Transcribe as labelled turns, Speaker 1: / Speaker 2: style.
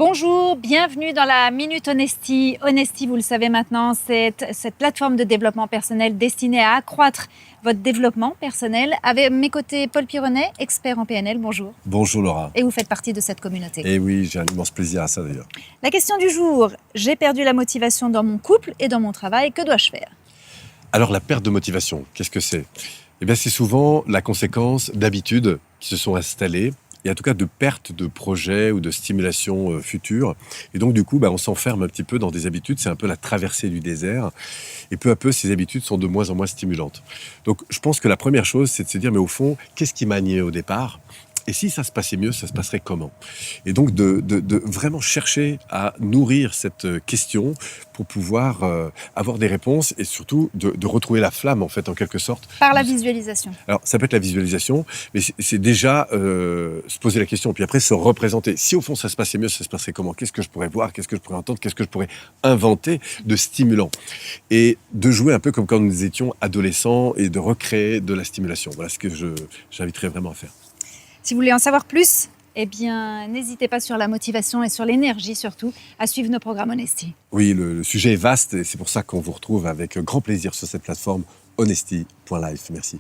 Speaker 1: Bonjour, bienvenue dans la Minute Honesty. Honesty, vous le savez maintenant, c'est cette plateforme de développement personnel destinée à accroître votre développement personnel. Avec mes côtés, Paul Pironnet, expert en PNL. Bonjour.
Speaker 2: Bonjour Laura.
Speaker 1: Et vous faites partie de cette communauté.
Speaker 2: Et oui, j'ai un immense plaisir à ça d'ailleurs.
Speaker 1: La question du jour, j'ai perdu la motivation dans mon couple et dans mon travail, que dois-je faire?
Speaker 2: Alors la perte de motivation, qu'est-ce que c'est? Eh bien c'est souvent la conséquence d'habitudes qui se sont installées, et en tout cas de perte de projets ou de stimulation future. Et donc du coup, on s'enferme un petit peu dans des habitudes, c'est un peu la traversée du désert. Et peu à peu, ces habitudes sont de moins en moins stimulantes. Donc je pense que la première chose, c'est de se dire, mais au fond, qu'est-ce qui m'a nié au départ? Et si ça se passait mieux, ça se passerait comment? Et donc de vraiment chercher à nourrir cette question pour pouvoir avoir des réponses et surtout de retrouver la flamme en fait en quelque sorte.
Speaker 1: Par la visualisation.
Speaker 2: Alors ça peut être la visualisation, mais c'est déjà se poser la question, puis après se représenter. Si au fond ça se passait mieux, ça se passerait comment? Qu'est-ce que je pourrais voir? Qu'est-ce que je pourrais entendre? Qu'est-ce que je pourrais inventer de stimulant? Et de jouer un peu comme quand nous étions adolescents et de recréer de la stimulation. Voilà ce que j'inviterais vraiment à faire.
Speaker 1: Si vous voulez en savoir plus, eh bien, n'hésitez pas sur la motivation et sur l'énergie surtout à suivre nos programmes Honesty.
Speaker 2: Oui, le sujet est vaste et c'est pour ça qu'on vous retrouve avec grand plaisir sur cette plateforme honesty.life. Merci.